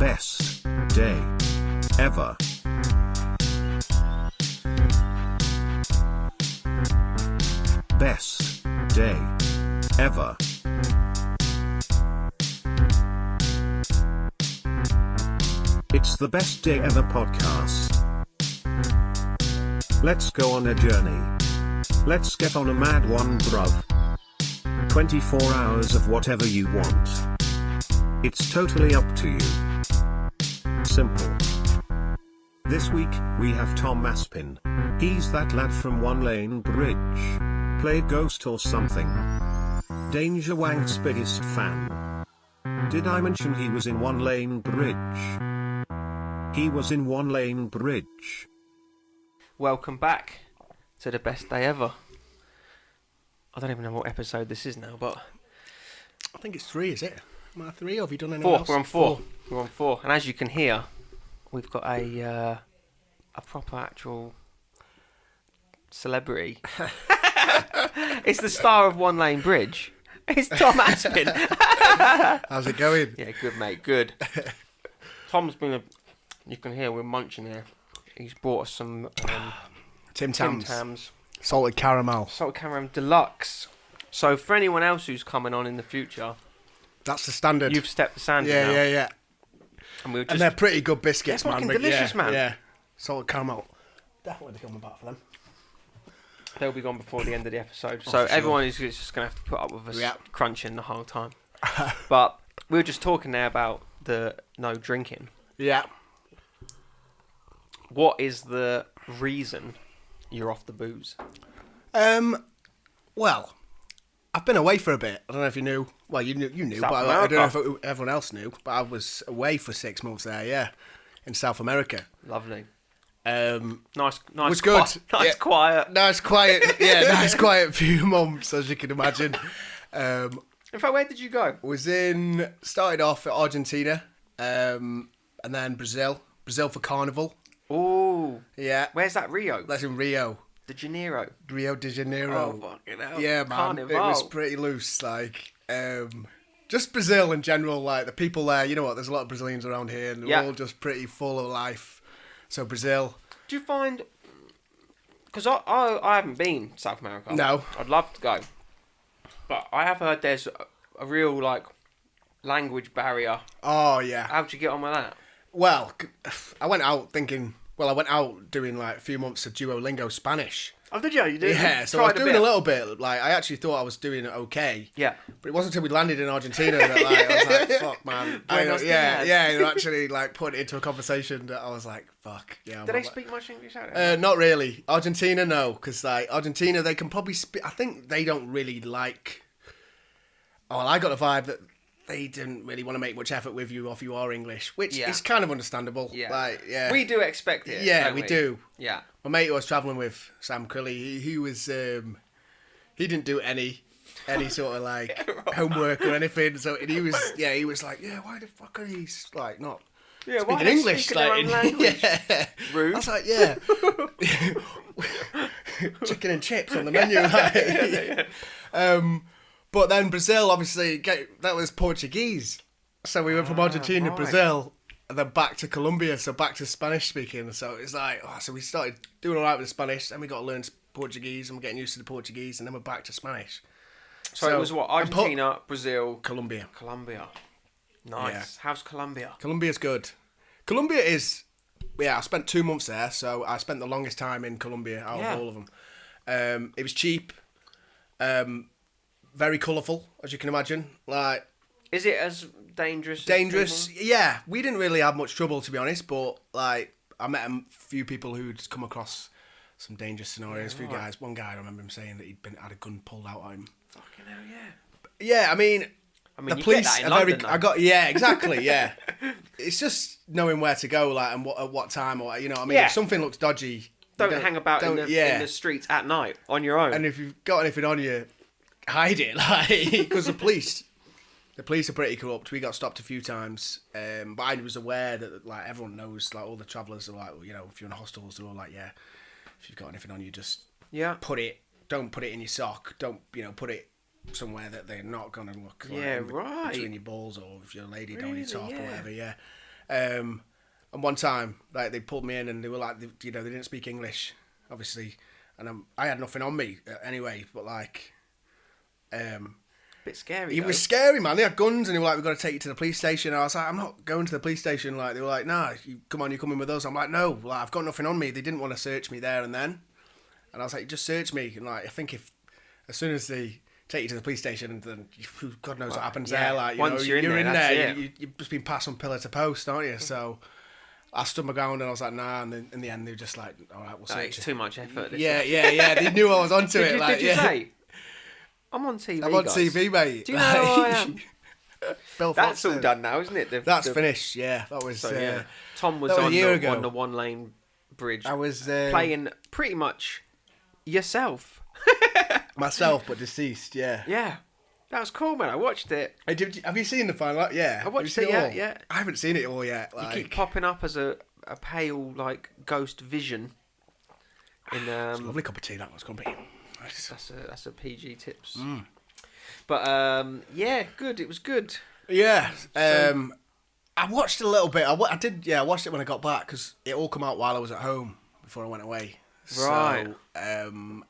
best day ever. Best day ever. It's the Best Day Ever podcast. Let's go on a journey. Let's get on a mad one, bruv. 24 hours of whatever you want. It's totally up to you. Simple. This week, we have Tom Aspen. He's that lad from One Lane Bridge. Played Ghost or something. Danger Wank's biggest fan. Did I mention he was in One Lane Bridge? He was in One Lane Bridge. Welcome back to the Best Day Ever. I don't even know what episode this is now, but I think it's 3, is it? Am I 3 or have you done anything four. else? We're on four. We're on 4, and as you can hear, we've got a proper actual celebrity. It's the star of One Lane Bridge. It's Tom Aspen. How's it going? Yeah, good mate, good. Tom's been you can hear we're munching here. He's brought us some Tim Tim Tams. Tams. Salted caramel. Salted Caramel Deluxe. So for anyone else who's coming on in the future, That's the standard. you've stepped the standard now. Yeah. And And they're pretty good biscuits, They're man. fucking delicious, man. Yeah. Salted caramel. Definitely become a bat for them. they'll be gone before the end of the episode. Oh, So for sure. everyone is just going to have to put up with us Yeah. crunching the whole time. But we were just talking there about the no drinking. Yeah. What is the reason you're off the booze? Well, I've been away for a bit. I don't know if you knew. Well, you knew, South but I don't know America. if everyone else knew. But I was away for 6 months there, yeah, in South America. Lovely. Was Nice, good. Nice, Yeah. quiet. Nice, quiet. Yeah, nice, quiet few months, as you can imagine. In fact, where did you go? Started off at Argentina, and then Brazil for Carnival. Ooh. Yeah, Where's that, Rio? that's in Rio De Janeiro. de Janeiro. Oh, fucking hell. Yeah, man, Carnival. it was pretty loose. Like, just Brazil in general. Like the people there, you know what? There's a lot of Brazilians around here, and they're Yeah. all just pretty full of life. So Brazil. Do you find... Because I haven't been to South America. No. I'd love to go. But I have heard there's a real, like, language barrier. Oh yeah. How'd you get on with that? Well, I went out thinking. Well, I went out doing like a few months of Duolingo Spanish. Oh, did you? You did? Yeah, so I was doing a little bit. Like, I actually thought I was doing it okay. Yeah. But it wasn't until we landed in Argentina that I was like, fuck, man. Buenos Yeah, dias. and actually like put it into a conversation that I was like, fuck. Yeah. Did they speak much English out there? Not really. Argentina, no. Because like Argentina, they can probably speak. I think they don't really like. Oh, well, I got the vibe that they didn't really want to make much effort with you if you are English, which Yeah. is kind of understandable. Yeah. Like, yeah. We do expect it. Yeah, don't we do. Yeah. My mate who I was travelling with, Sam Crilly, he was he didn't do any sort of like homework or anything. So he was like, yeah, why the fuck are he like not Yeah, why speaking are they English? speaking their own language? Yeah. Rude. I was like, yeah, chicken and chips on the menu. Like. But then Brazil, obviously, that was Portuguese. So we went from Argentina to right. Brazil, and then back to Colombia, so back to Spanish speaking. So it's like, so we started doing all right with Spanish, then we got to learn Portuguese, and we're getting used to the Portuguese, and then we're back to Spanish. So it was what? and Argentina, Brazil, Colombia. Nice. Yeah. How's Colombia? Colombia's good. Colombia is, I spent 2 months there, so I spent the longest time in Colombia out of all of them. It was cheap, very colourful, as you can imagine. Like, Is it as dangerous? dangerous, As yeah. We didn't really have much trouble, to be honest, but like I met a few people who'd come across some dangerous scenarios. A few guys. One guy, I remember him saying that had a gun pulled out on him. Fucking hell, yeah. Yeah, I mean, you the police get that in are London, very. though. Yeah, exactly. Yeah, it's just knowing where to go, like, and at what time, or you know, what I mean, Yeah. if something looks dodgy, Don't hang about in the streets at night on your own. And if you've got anything on you, hide it, like, because the police are pretty corrupt. We got stopped a few times, but I was aware that like everyone knows, like all the travellers are like, well, you know, if you're in hostels, they're all like, yeah, if you've got anything on you, just don't put it in your sock. Don't put it somewhere that they're not gonna look. Yeah, like, right. between your balls, or if you're a lady down your top or whatever. Yeah. And one time, like, they pulled me in and they were like, they didn't speak English, obviously, and I had nothing on me anyway. But like, Bit scary. it was scary, man. They had guns and they were like, "We've got to take you to the police station." And I was like, "I'm not going to the police station." Like, they were like, "Nah, you come in with us." I'm like, "No, like, I've got nothing on me." They didn't want to search me there and then, and I was like, "Just search me." And like, I think as soon as they take you to the police station, then God knows what happens there. Like, once you're in there, you've just been passed from pillar to post, aren't you? So I stood my ground and I was like, "Nah." And then in the end, they were just like, "All right, we'll search It's you." too much effort. Yeah. They knew I was onto it. Did you say? I'm on TV. I'm on guys. TV, mate. Do you know who I am? Bill That's all Foster. done now, isn't it? That's finished. Yeah, that was. Tom was that was on a year ago. on the one lane bridge. I was playing pretty much yourself. myself, but deceased. Yeah. Yeah, that was cool, man. I watched it. Have you seen the final? Yeah, I watched Have you it. seen all? Yeah. I haven't seen it all yet. Like, You keep popping up as a pale like ghost vision. In it's a lovely cup of tea. That was going to be. that's a PG tips. But yeah, good. It was good. Yeah. I watched a little bit. I did. Yeah, I watched it when I got back because it all come out while I was at home before I went away. Right. So,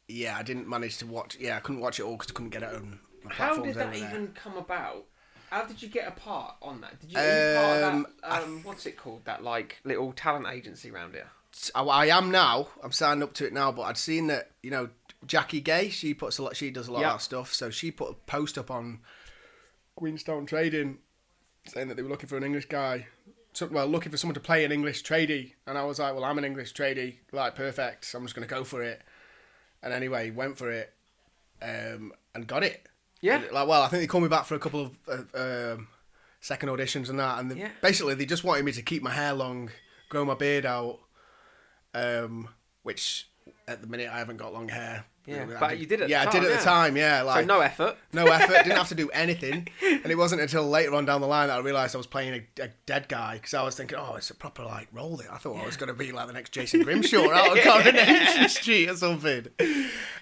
yeah, I didn't manage to watch. Yeah, I couldn't watch it all because I couldn't get it on. How did that even come about? How did you get a part on that? Did you get part of that? What's it called? That like little talent agency around here. I am now. I'm signed up to it now. But I'd seen that Jackie Gay. She does a lot of that stuff. So she put a post up on Queenstown Trading saying that they were looking for an English guy. Looking for someone to play an English tradie. And I was like, well, I'm an English tradie. Like, perfect. So I'm just going to go for it. And anyway, went for it and got it. Yeah. I think they called me back for a couple of second auditions and that. And basically, they just wanted me to keep my hair long, grow my beard out, which at the minute I haven't got long hair. Yeah, but you did it. Yeah, I did at the time. Yeah, like so no effort. No effort. Didn't have to do anything. And it wasn't until later on down the line that I realised I was playing a dead guy because I was thinking, oh, it's a proper like role there. I thought I was going to be like the next Jason Grimshaw out of Coronation Street or something.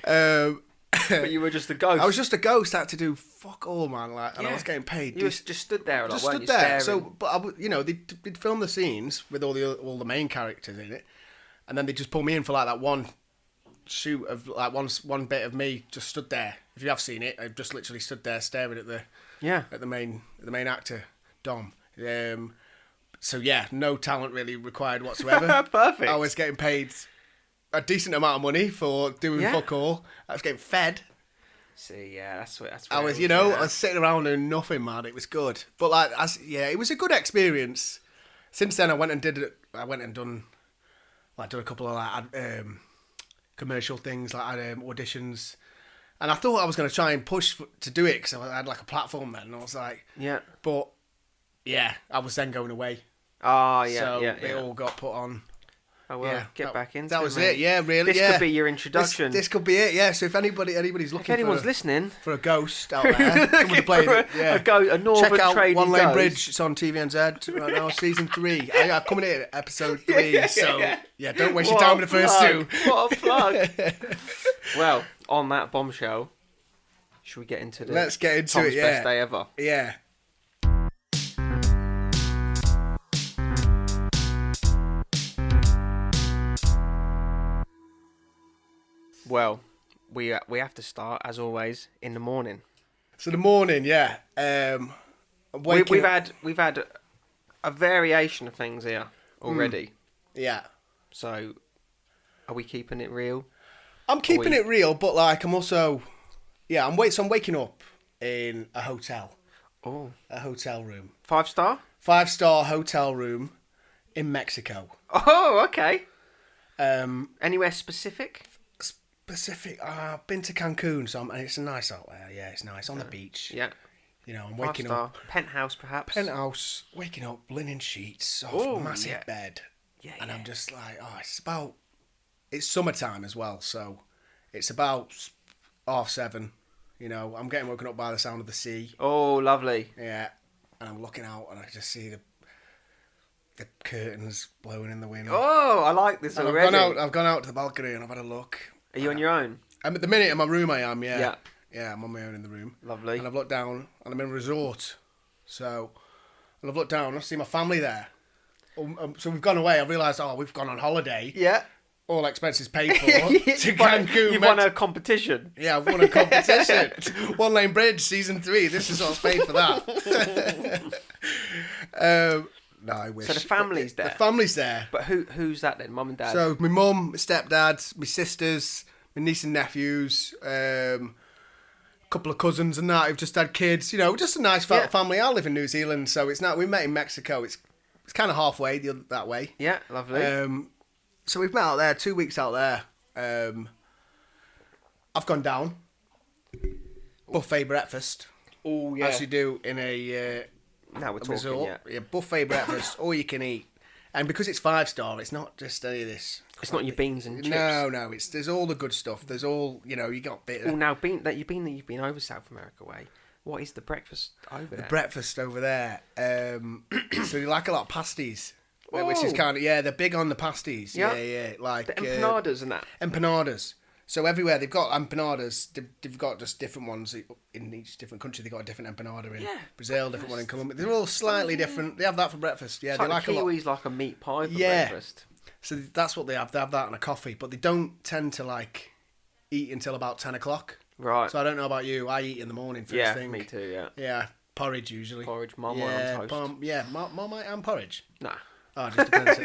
But you were just a ghost. I was just a ghost. I had to do fuck all, man. Like, and I was getting paid. You just stood there, like, just weren't stood you, there. staring? So, but they'd film the scenes with all the main characters in it, and then they just pull me in for like that one shoot of like one bit of me just stood there. If you have seen it, I just literally stood there staring at the main actor Dom. So yeah, no talent really required whatsoever. Perfect. I was getting paid a decent amount of money for doing fuck all. I was getting fed. See, yeah, that's what I was, I was sitting around doing nothing, man. It was good, but like, it was a good experience. Since then, I went and done a couple of like commercial things, like auditions, and I thought I was going to try and push to do it because I had like a platform then, and I was like, but yeah, I was then going away. Oh yeah, so yeah. it all got put on. Oh well, get back into it. That was mate. it. Yeah, really. This could be your introduction. This could be it. Yeah. So if anybody's looking, if anyone's listening for a ghost out there, someone to play a northern check out trading One Lane ghost. Bridge. It's on TVNZ right now, season 3. I'm coming in at episode 3. So yeah, don't waste your time with the first two. What a plug! Well, on that bombshell, should we get into the Let's get into Tom's it. Yeah. best day ever? Yeah. Well, we have to start as always in the morning. So the morning, yeah. We've had a variation of things here already. Yeah. So, are we keeping it real? I'm keeping it real, but like I'm also, I'm waking up in a hotel. Oh, a hotel room. 5-star? 5-star hotel room in Mexico. Oh, okay. Anywhere specific? Specific. I've been to Cancun, and it's nice out there. Yeah, it's nice on the beach. Yeah. I'm waking 5-star. up. Penthouse, perhaps. Penthouse. Waking up, linen sheets, soft, massive bed. Yeah. And I'm just like, it's summertime as well, so it's about 7:30. I'm getting woken up by the sound of the sea. Oh, lovely. Yeah. And I'm looking out and I just see the curtains blowing in the wind. Oh, I like this already. I've gone out to the balcony and I've had a look. Are you on your own? I'm at the minute in my room. I am. Yeah. Yeah. Yeah, I'm on my own in the room. Lovely. And I've looked down and I'm in a resort. So and I've looked down and I see my family there. So we've gone away. I've realised, we've gone on holiday. Yeah. All expenses paid for. To Cancun. You've won a competition. Yeah, I've won a competition. One Lane Bridge, season 3. This is what's paid for that. No, I wish. So the family's there. The family's there. But who's that then? Mum and dad? So my mum, my stepdad, my sisters, my niece and nephews, couple of cousins and that who've just had kids. You know, just a nice family. I live in New Zealand, so it's not. We met in Mexico. It's kind of halfway that way. Yeah, lovely. So we've met out there, 2 weeks out there. I've gone down. Buffet breakfast. Oh, yeah. As you do in a Now we're talking, resort. Yeah, buffet breakfast, all you can eat. And because it's 5-star, it's not just any of this. It's not your beans and chips. No, there's all the good stuff. There's all, you got bit. Oh, now you've been over South America way. What is the breakfast over there? The breakfast over there. So you like a lot of pasties. Which is kind of, they're big on the pasties. Yeah. Like the empanadas and that. Empanadas. So everywhere they've got empanadas, they've got just different ones in each different country. They've got a different empanada in Brazil, different one in Colombia. They're all slightly different. They have that for breakfast. Yeah, it's they like a the lot. Kiwis like a meat pie for breakfast. So that's what they have. They have that and a coffee, but they don't tend to like eat until about 10 o'clock. Right. So I don't know about you. I eat in the morning first thing. Me too. Yeah. Yeah, porridge usually. Porridge, marmite on toast. Marmite and porridge. Nah. Oh, it just depends.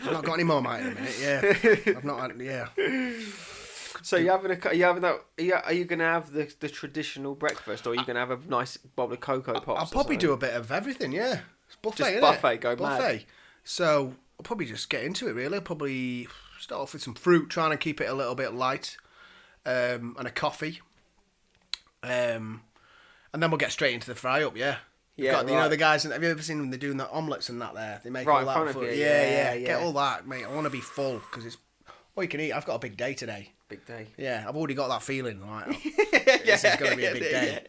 I've not got any Marmite in a minute. Yeah, I've not had. Yeah. So are you gonna have the traditional breakfast, or are you gonna have a nice bowl of cocoa pops? I'll probably do a bit of everything. Yeah, it's buffet. Just innit? buffet, go buffet. mad. So I'll probably just get into it. Really, I'll probably start off with some fruit, trying to keep it a little bit light, and a coffee, and then we'll get straight into the fry up. Yeah. Yeah, You know the guys. Have you ever seen them? They're doing the omelettes and that. There, they make right all in that. front of you. Yeah. Get all that, mate. I want to be full because it's all you can eat. I've got a big day today. Big day. Yeah, I've already got that feeling. Like, this is going to be a big day.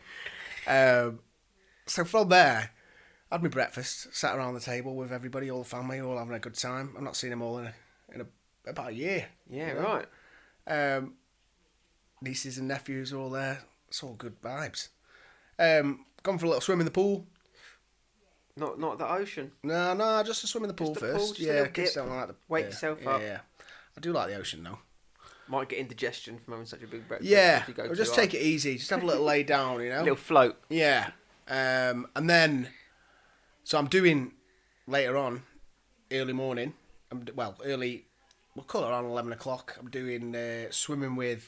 So from there, I had my breakfast, sat around the table with everybody, all the family, all having a good time. I've not seen them all in about a year. Yeah, you know? right. Nieces and nephews are all there. It's all good vibes. Gone for a little swim in the pool. Not the ocean. No, just a swim in the pool first. Kids don't like the wake yourself up. Yeah, I do like the ocean though. Might get indigestion from having such a big breakfast. Yeah, if you go or too just hard. take it easy. Just have a little lay down, you know. A little float. Yeah, and then so I'm doing later on, early morning. Early. We'll call it around 11 o'clock. I'm doing swimming with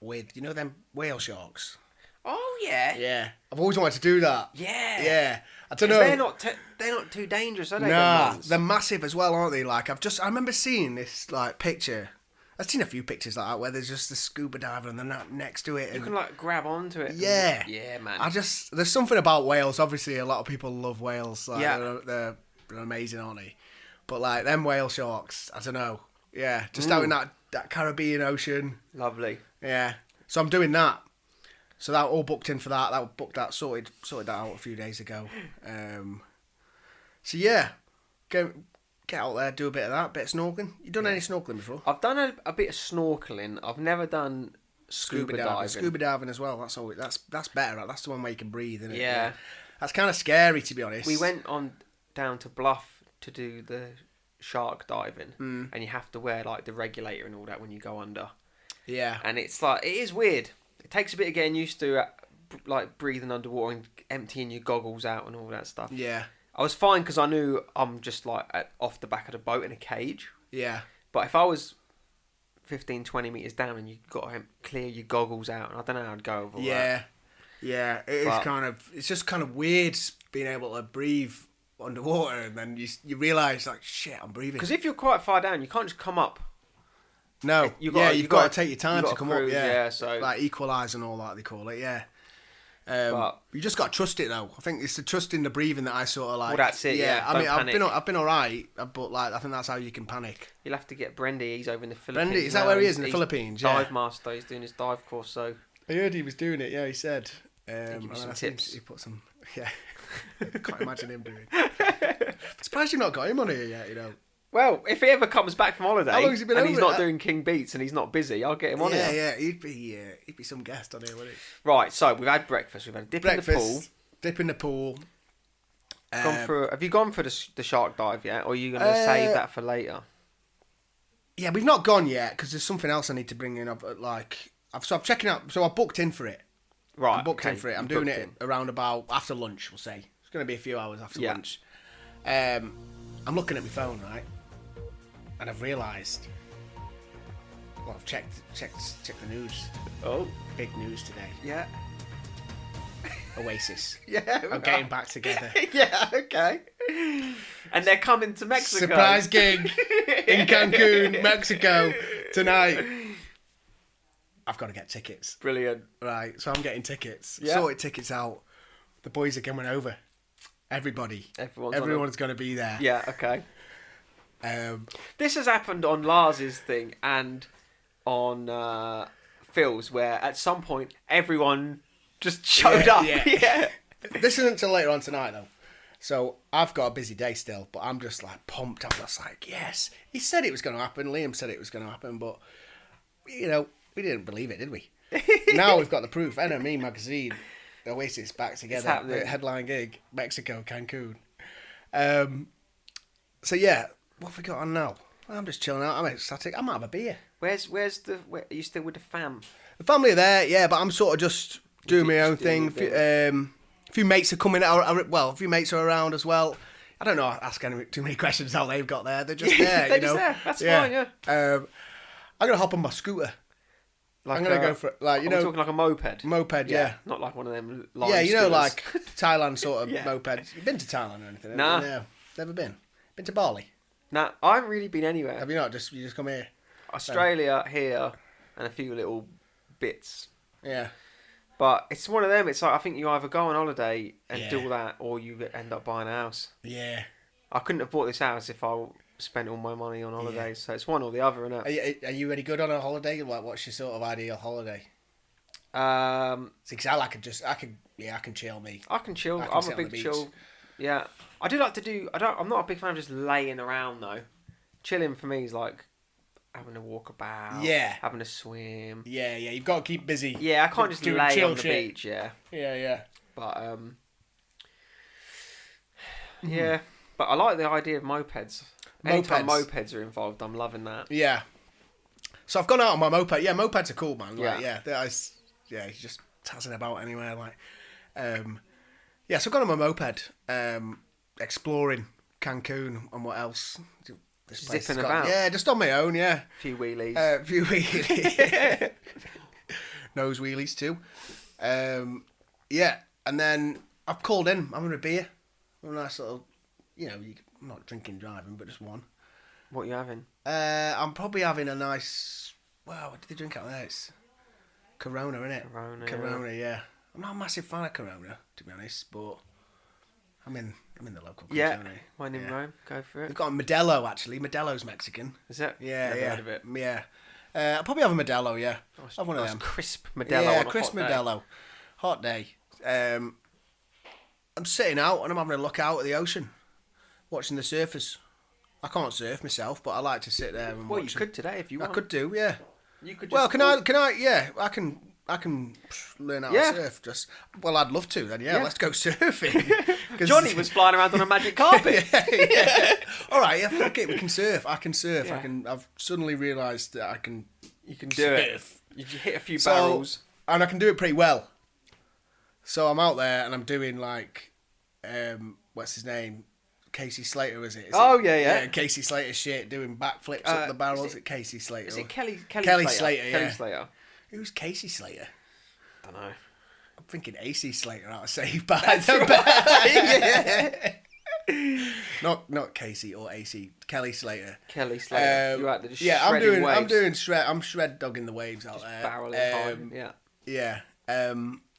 them whale sharks. Oh yeah. Yeah, I've always wanted to do that. Yeah. Yeah, I don't know. They're not too dangerous, are they? Nah, they're massive as well, aren't they? Like I remember seeing this like picture. I've seen a few pictures like that where there's just the scuba diver and they're not next to it. And You can like grab onto it. yeah, Yeah, man. there's something about whales. Obviously, a lot of people love whales. Like, Yeah. they're amazing, aren't they? But like them whale sharks, I don't know. Yeah, just out in that Caribbean Ocean. Lovely. Yeah, so I'm doing that. So that all booked in for that. Sorted that out a few days ago. So yeah, get out there, do a bit of that, bit of snorkeling. You done any snorkeling before? I've done a bit of snorkeling. I've never done scuba diving. Scuba diving as well. That's better. Right? That's the one where you can breathe, isn't it? Yeah. That's kind of scary, to be honest. We went down to Bluff to do the shark diving, and you have to wear like the regulator and all that when you go under. Yeah. And it's like it is weird. It takes a bit of getting used to like breathing underwater and emptying your goggles out and all that stuff. Yeah. I was fine because I knew I'm just like off the back of the boat in a cage. Yeah. But if I was 15, 20 metres down and you've got to clear your goggles out, and I don't know how I'd go over all that. Yeah. It's just kind of weird being able to breathe underwater and then you realise like shit, I'm breathing. Because if you're quite far down, you can't just come up. No, you've got to take your time to come cruise, up. Yeah, so like equalise and all that they call it. Yeah, but you just got to trust it though. I think it's the trust in the breathing that I sort of like. Well, that's it. Yeah, I mean, panic. I've been alright, but like I think that's how you can panic. You'll have to get Brendy. He's over in the Philippines. Brendy, is that now. where he is in the He's Philippines? Yeah, dive master. He's doing his dive course. So I heard he was doing it. Yeah, he said. give you some tips. He put some. Yeah, can't imagine him doing. Surprised you've not got him on here yet. You know. Well, if he ever comes back from holiday How long has he been and over he's not it? doing King Beats and he's not busy, I'll get him on here. Yeah, he'd be some guest on here, wouldn't he? Right, so we've had breakfast. We've had a dip in the pool. Dip in the pool. Have you gone for the shark dive yet, or are you going to save that for later? Yeah, we've not gone yet because there's something else I need to bring in. I'm checking out. So I booked in for it. Right. I'm booked in for it. I'm doing it around about after lunch. We'll say it's going to be a few hours after lunch. I'm looking at my phone, right, and I've realised. Well, I've checked the news. Oh, big news today. Yeah. Oasis. Yeah. I'm getting back together. Yeah. Okay. And they're coming to Mexico. Surprise gig in Cancun, Mexico tonight. I've got to get tickets. Brilliant. Right, so I'm getting tickets. Yeah. Sorted tickets out. The boys are coming over. Everyone's going to be there. Yeah. Okay. This has happened on Lars's thing and on Phil's, where at some point everyone just showed up. Yeah. This isn't until later on tonight though. So I've got a busy day still, but I'm just like pumped. I'm just like, yes. He said it was going to happen. Liam said it was going to happen, but we didn't believe it, did we? Now we've got the proof. NME magazine, Oasis back together. Headline gig, Mexico, Cancun. So yeah, what have we got on now? I'm just chilling out. I'm ecstatic. I might have a beer. Where are you still with the fam? The family are there, yeah, but I'm sort of just doing my own thing. A few mates are coming out. Well, a few mates are around as well. I don't know. Ask too many questions how they've got there. They're just there. They're just there. That's fine. Yeah. I'm gonna hop on my scooter. I'm gonna go for talking like a moped. Moped, yeah. Not like one of them. Yeah, scooters. like Thailand sort of moped. You've been to Thailand or anything? Nah. No, never been. Been to Bali? Nah, I haven't really been anywhere. Have you not? You just come here? Australia, here, and a few little bits. Yeah. But it's one of them. It's like I think you either go on holiday and do all that, or you end up buying a house. Yeah. I couldn't have bought this house if I spent all my money on holidays. So it's one or the other, innit? Are you any good on a holiday? Like, what's your sort of ideal holiday? Because I can chill. I can chill. I'm a big chill. Yeah, I do like to do. I'm not a big fan of just laying around though. Chilling for me is like having a walk about. Yeah. Having a swim. Yeah. You've got to keep busy. Yeah, I can't just lay on the beach. Yeah. Yeah. But yeah. But I like the idea of mopeds. Anytime mopeds are involved, I'm loving that. Yeah. So I've gone out on my moped. Yeah, mopeds are cool, man. Like, yeah. He's just tazzing about anywhere. Like, yeah. So I've gone on my moped, exploring Cancun and what else. This place Zipping about. Yeah, just on my own. Yeah. A few wheelies. Nose wheelies too. Yeah, and then I've called in. I'm having a beer. A nice little, I'm not drinking driving, but just one. What are you having? I'm probably having a nice. Wow, what do they drink out there? It's Corona, innit? Corona, yeah. I'm not a massive fan of Corona, to be honest, but I'm in the local country. Yeah, when in Rome, go for it. They've got a Modelo, actually. Modelo's Mexican. Is it? Yeah, Never heard of it. Yeah. I'll probably have a Modelo, yeah. Have one of them. Crisp Modelo. Yeah, on a crisp hot Modelo. Day. Hot day. I'm sitting out and I'm having a look out at the ocean, watching the surfers. I can't surf myself, but I like to sit there and watch. Well, you could today if you want. I could do, yeah. You could. Well, can I? Yeah, I can learn how to surf. I'd love to. Then, let's go surfing. Johnny was flying around on a magic carpet. yeah. All right, fuck it. We can surf. I can surf. Yeah. I've suddenly realised that I can. You can do surf. it. You hit a few barrels, and I can do it pretty well. So I'm out there and I'm doing like, what's his name? Casey Slater, is it? Yeah. Casey Slater shit, doing backflips up the barrels. Is it Casey Slater? Is it Kelly Slater? Yeah. Kelly Slater. Who's Casey Slater? Don't know. I'm thinking AC Slater out of Saved by the Bell. Not Casey or AC. Kelly Slater. Kelly Slater. You're out there just I'm shred dogging the waves out there. Barreling hard. Yeah.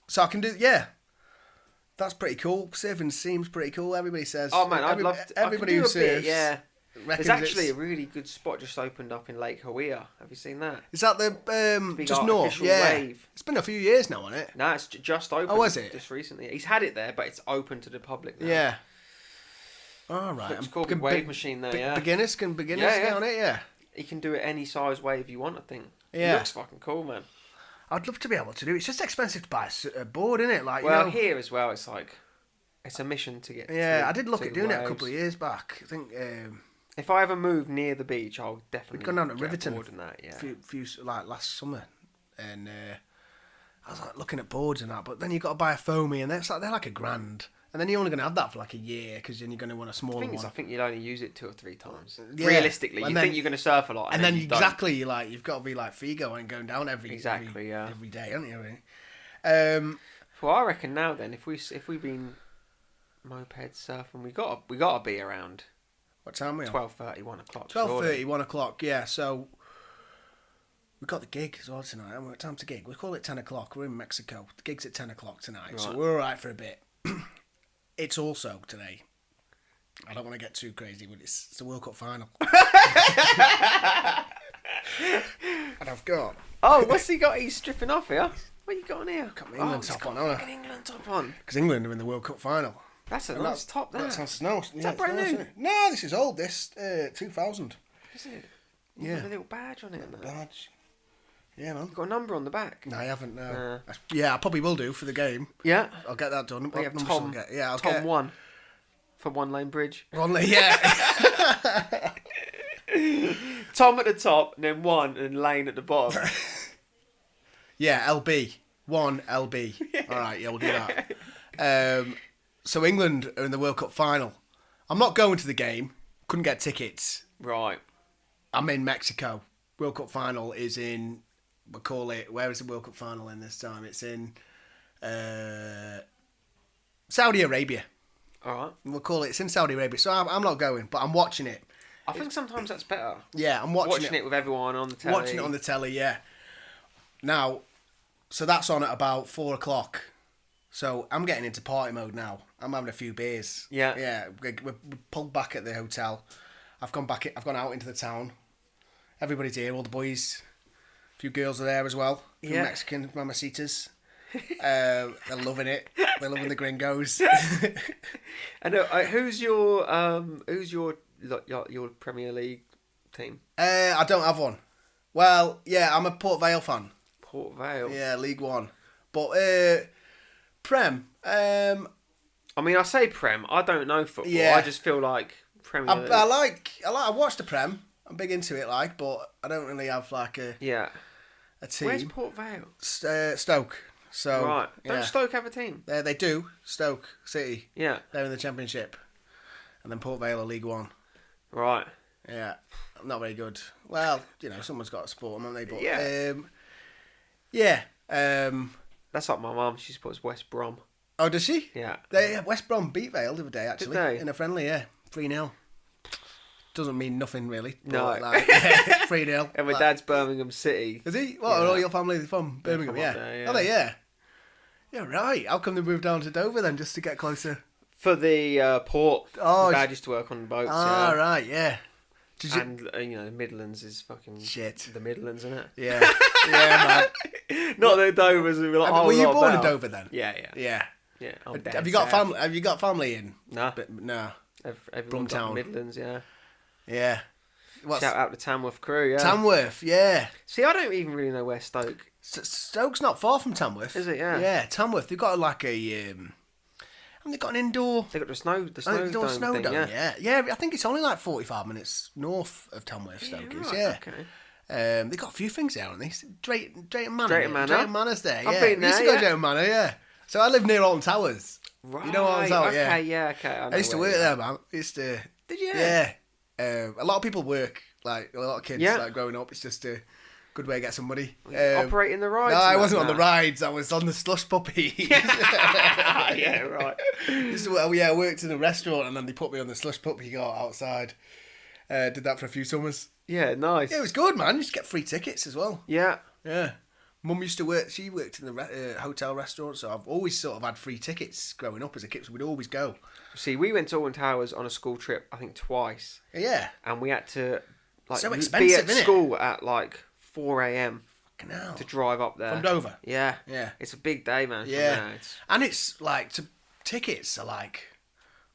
So I can do. Yeah. That's pretty cool. Surfing seems pretty cool. Everybody says. Oh man, I'd love to. Everybody who surfs. Yeah. There's actually a really good spot just opened up in Lake Hawea. Have you seen that? Is that the just north? Yeah. Wave. It's been a few years now, hasn't it? No, it's just opened. Oh, is it? Just recently. He's had it there, but it's open to the public now. Yeah. All right. It's called a wave machine there. Yeah. Beginners get on it. Yeah. You can do it any size wave you want. I think. Yeah. It looks fucking cool, man. I'd love to be able to do it. It's just expensive to buy a board, isn't it? Like, here as well, it's like It's a mission to get. Yeah, I did look at doing it a couple of years back. I think. If I ever move near the beach, I'll definitely. We'd gone down to get Riverton. aboard in that, yeah. Few like last summer, and I was like looking at boards and that, but then you got to buy a foamy, and they're like $1,000, and then you're only going to have that for like a year because then you're going to want a smaller one. I think you'll only use it 2 or 3 times. Yeah. Realistically, you think you're going to surf a lot, and then you exactly you've got to be like Figo and going down every day, aren't you? Really? Well, I reckon now then, if we've been moped surfing, we got to be around. What time are we on? 12:30, 1 o'clock. 12:30, 1 o'clock. Yeah, so we got the gig as well tonight. What time's the gig? We call it 10 o'clock. We're in Mexico. The gig's at 10 o'clock tonight, so we're all right for a bit. It's also today. I don't want to get too crazy, but it's the World Cup final. And I've got. Oh, what's he got? He's stripping off here. What you got on here? Got my England top on, haven't I? England top on. Because England are in the World Cup final. That's a nice top there. That's on snow. Is that brand new? No, this is old. This 2000. Is it? Yeah. With a little badge on it. Badge. Yeah, man. You've got a number on the back. No, I haven't. No. Yeah, I probably will do for the game. Yeah. I'll get that done. We have Tom. I'll Tom get 1 for One Lane Bridge. One lane. Yeah. Tom at the top, and then 1 and Lane at the bottom. Yeah, LB. 1 LB. All right, yeah, we'll do that. So England are in the World Cup final. I'm not going to the game. Couldn't get tickets. Right. I'm in Mexico. World Cup final is in. We'll call it. Where is the World Cup final in this time? It's in Saudi Arabia. All right. We'll call it. It's in Saudi Arabia. So I'm not going, but I'm watching it. I think sometimes that's better. Yeah, I'm watching it with everyone on the telly. Watching it on the telly, yeah. Now, so that's on at about 4 o'clock. So I'm getting into party mode now. I'm having a few beers. Yeah. Yeah. We're pulled back at the hotel. I've gone out into the town. Everybody's here. All the boys. A few girls are there as well. A few Mexican mamacitas. They're loving it. They're loving the gringos. And who's your Premier League team? I don't have one. Well, yeah, I'm a Port Vale fan. Port Vale. Yeah, League One. But Prem. I mean, I say Prem. I don't know football. Yeah. I just feel like Premier League. I watch the Prem. I'm big into it, but I don't really have like a team. Where's Port Vale? Stoke. So right. Don't Stoke have a team? They do. Stoke City. Yeah. They're in the Championship, and then Port Vale are League One. Right. Yeah. Not very good. Well, someone's got to support them, haven't they? But that's like my mum. She supports West Brom. Oh, does she? Yeah. West Brom beat Vale the other day, actually. Did they? In a friendly, 3-0. Doesn't mean nothing, really. No. 3-0. And my dad's Birmingham City. Is he? What, are all your family from Birmingham? Yeah. There, Are they? Yeah. Yeah, right. How come they moved down to Dover then, just to get closer? For the port. Oh. My dad used to work on boats. Ah, right, yeah. And, the Midlands is fucking... Shit. The Midlands, isn't it? Yeah. Yeah, man. Not the Dovers. Were you born in Dover then? Yeah. Yeah. Yeah. Have you got family? Have you got family in? No. No. Everyone's got Midlands, yeah. Yeah. Shout out to Tamworth crew, yeah. Tamworth, yeah. See, I don't even really know where Stoke... Stoke's not far from Tamworth. Is it, yeah? Yeah, Tamworth. They've got like a... haven't they got an indoor... They've got the snow dome thing, yeah. Yeah, I think it's only like 45 minutes north of Tamworth, Stoke is, yeah. Okay. They've got a few things there, haven't they? Drayton Manor. Drayton Manor. Drayton Manor's there, yeah. I've been there, used to go to Drayton Manor, yeah. So I live near Alton Towers. Right. You know Alton Towers, yeah. Okay. I used to work there, man. Did you? Yeah. A lot of people work, like a lot of kids, like growing up. It's just a good way to get some money. Operating the rides? No, I wasn't on the rides. I was on the slush puppy. Yeah, right. I worked in a restaurant and then they put me on the slush puppy got outside. Did that for a few summers. Yeah, nice. Yeah, it was good, man. You used to get free tickets as well. Yeah. Yeah. Mum used to work, she worked in the hotel restaurant, so I've always sort of had free tickets growing up as a kid, so we'd always go. See, we went to Alton Towers on a school trip, I think twice. Yeah. And we had to so expensive, be at school at like 4 a.m. to drive up there. From Dover? Yeah. Yeah. It's a big day, man. Yeah. And it's like, tickets are like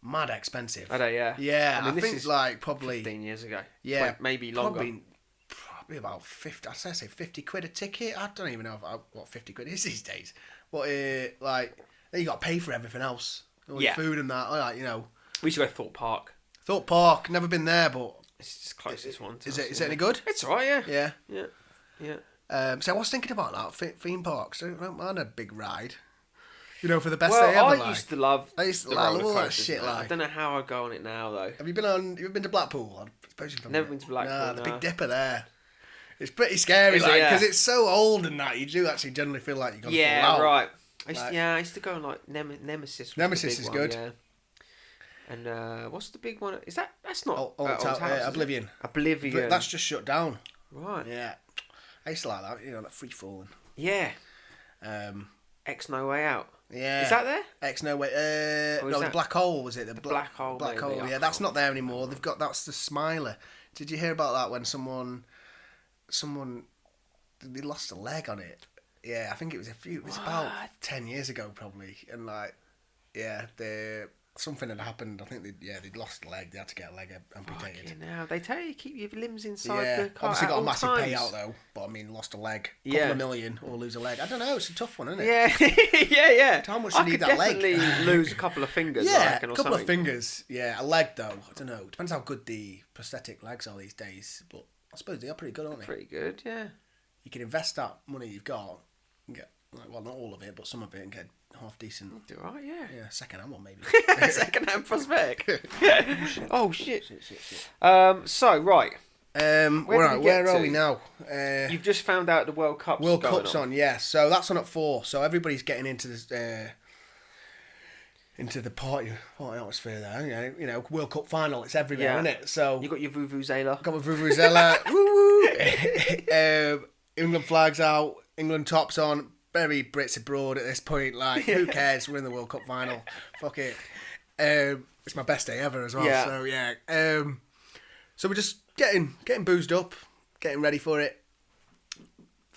mad expensive. I know, yeah. Yeah, I mean, think it's like probably 15 years ago. Yeah. Maybe longer. Probably about 50, I'd say 50 quid a ticket. I don't even know what 50 quid is these days. But, then you got to pay for everything else. All your food and that. Like, We used to go to Thorpe Park. Thorpe Park, never been there, but It's just closest one. Is it any good? It's alright, Yeah. Yeah. So I was thinking about that theme parks. I don't mind a big ride. For the best Well, day ever. I used to love. I used to the love roller all that coasters, shit. man. Like, I don't know how I'd go on it now though. Have you been to Blackpool? I suppose you've Never been to Blackpool. Nah, the no. Big Dipper there. It's pretty scary, Is it? like, Yeah. because it's so old and that you do actually generally feel like you're gonna fall out. Right. Like- I used to go on like Nemesis. Was the Nemesis big is one, good. Yeah. And what's the big one? That's not Old Town- House, is it? Oblivion. Oblivion. That's just shut down. right. Yeah, I used to like that. That free falling. Yeah. X No Way Out. Yeah. Is that there? X No Way. Or is No, the that- Black Hole was it? The Black Hole, Black maybe. Hole. I Yeah, that's can't not there anymore. That's the Smiler. Did you hear about that when someone they lost a leg on it? Yeah, I think it was about 10 years ago probably, and something had happened. I think they'd lost a leg. They had to get a leg amputated. Now they tell you to keep your limbs inside Yeah, the car. obviously at got a all massive times. payout though. But I mean, lost a leg, Yeah. couple of million, or lose a leg. I don't know. It's a tough one, isn't it? Yeah, yeah. How much I you need could that leg? definitely lose a couple of fingers. I Yeah, reckon, a or couple of something. fingers. Yeah, a leg though. I don't know. Depends how good the prosthetic legs are these days. But I suppose they are pretty good, aren't they? Pretty good, yeah. You can invest that money you've got and get, well, not all of it, but some of it, and get half decent. Do right, yeah. Yeah, second hand one maybe. Second-hand prosthetic. Oh shit. So right, Where are to? we now? you've just found out the World Cup's World going Cup's on, yeah. So that's on at 4. So everybody's getting into this, into the party atmosphere there. World Cup final. It's everywhere, Yeah. isn't it? So You got your vuvuzela. got my vuvuzela. Woo woo. England flags out. England tops on. Very Brits abroad at this point. Like, who cares? We're in the World Cup final. Fuck it. It's my best day ever as well. Yeah. So yeah. So we're just getting boozed up, getting ready for it.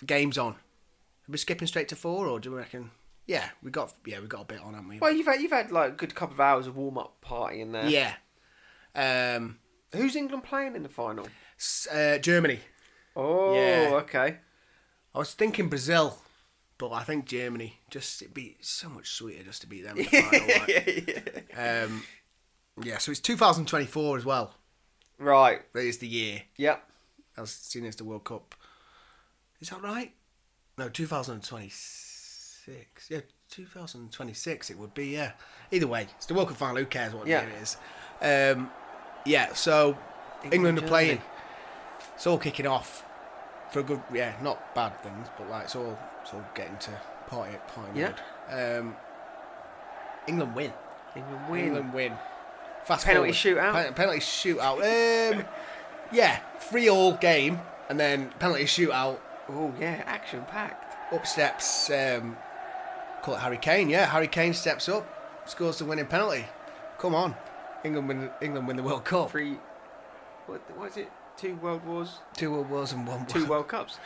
The game's on. Are we skipping straight to 4, or do we reckon? Yeah, we got a bit on, haven't we? Well, you've had like a good couple of hours of warm up party in there. Yeah. Who's England playing in the final? Germany. Oh, Yeah. okay. I was thinking Brazil, but I think Germany. It'd be so much sweeter just to beat them in the final. Like. Yeah, so it's 2024 as well. Right. That is the year, Yep. as seen as the World Cup. Is that right? No, 2026. Yeah, 2026 it would be, yeah. Either way, it's the World Cup final. Who cares what year it is? Yeah, so England are playing. Germany. It's all kicking off for a good, not bad things, but like it's all getting to party Yeah. mode. England win. England win. Fast Penalty forward. shootout? Penalty shootout. Yeah, 3-3 game, and then penalty shootout. Oh yeah, action packed. Up steps, call it Harry Kane. Yeah, Harry Kane steps up, scores the winning penalty. Come on, England win the World Cup. What is it? 2 World Wars, 2 World Wars and 1 2 World Cups.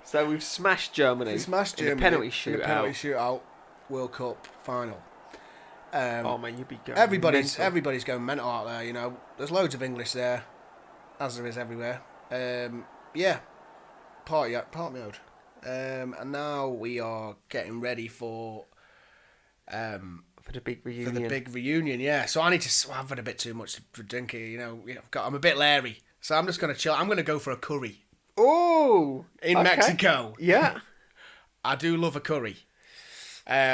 So we've smashed Germany. We smashed Germany in the penalty in shootout. the penalty shootout World Cup final. Oh man, you'd be going Everybody's mental. going mental out there. There's loads of English there, as there is everywhere. Yeah, party mode. And now we are getting ready for for the big reunion. the big reunion. Yeah, so I've had a bit too much for drink here. I'm a bit leery, so I'm just gonna chill. I'm gonna go for a curry Oh, in okay. Mexico. Yeah. I do love a curry.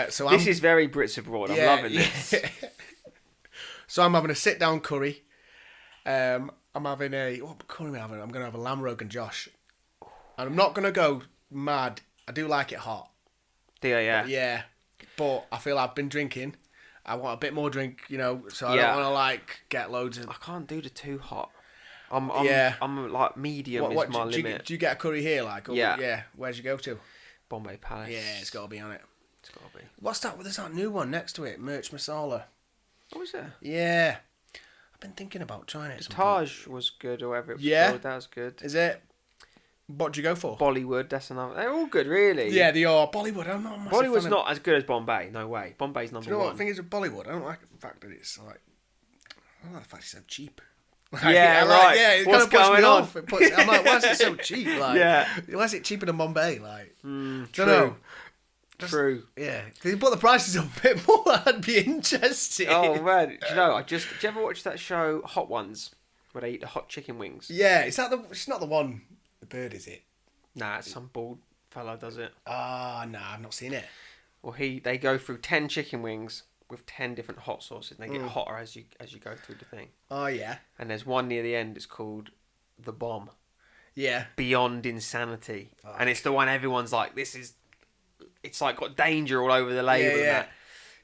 So This is very Brits abroad. I'm loving this. So I'm having a sit-down curry. I'm having what curry am I having? I'm going to have a lamb rogan Josh. And I'm not going to go mad. I do like it hot. Do you, yeah? Yeah. But I feel I've been drinking. I want a bit more drink, so I Yeah. don't want to get loads of... I can't do the too hot. I'm like medium is my limit. Do you get a curry here? Yeah. Where'd you go to? Bombay Palace. Yeah, it's got to be on it. It's got to be. What's that? There's that new one next to it. Merch Masala. What was that? Yeah. I've been thinking about trying it. at some point. Taj was good or whatever it was Yeah. called. That was good. Is it? What do you go for? Bollywood, that's another. They're all good, really. Yeah, they are. Bollywood, I'm not a massive Bollywood's fan of... not as good as Bombay. No way. Bombay's number Do you know one. what the thing is with Bollywood? I don't like the fact that it's like... I don't like the fact it's so cheap. Yeah, right. Yeah, it What's kind of puts going me on? off. I'm like, why is it so cheap? Like, Yeah. why is it cheaper than Bombay? Like, True. don't know. True. Yeah. If you put the prices up a bit more, I'd be interested. Oh man, do you know? Do you ever watch that show Hot Ones, where they eat the hot chicken wings? Yeah, it's not the one. The bird, is it? Nah, it's some bald fella does it. Ah, nah, I've not seen it. Well, they go through 10 chicken wings with 10 different hot sauces, and they get hotter as you go through the thing. Oh yeah. And there's one near the end. It's called The Bomb. Yeah. Beyond Insanity, and it's the one everyone's like, this is. It's like got danger all over the label. Yeah, and that.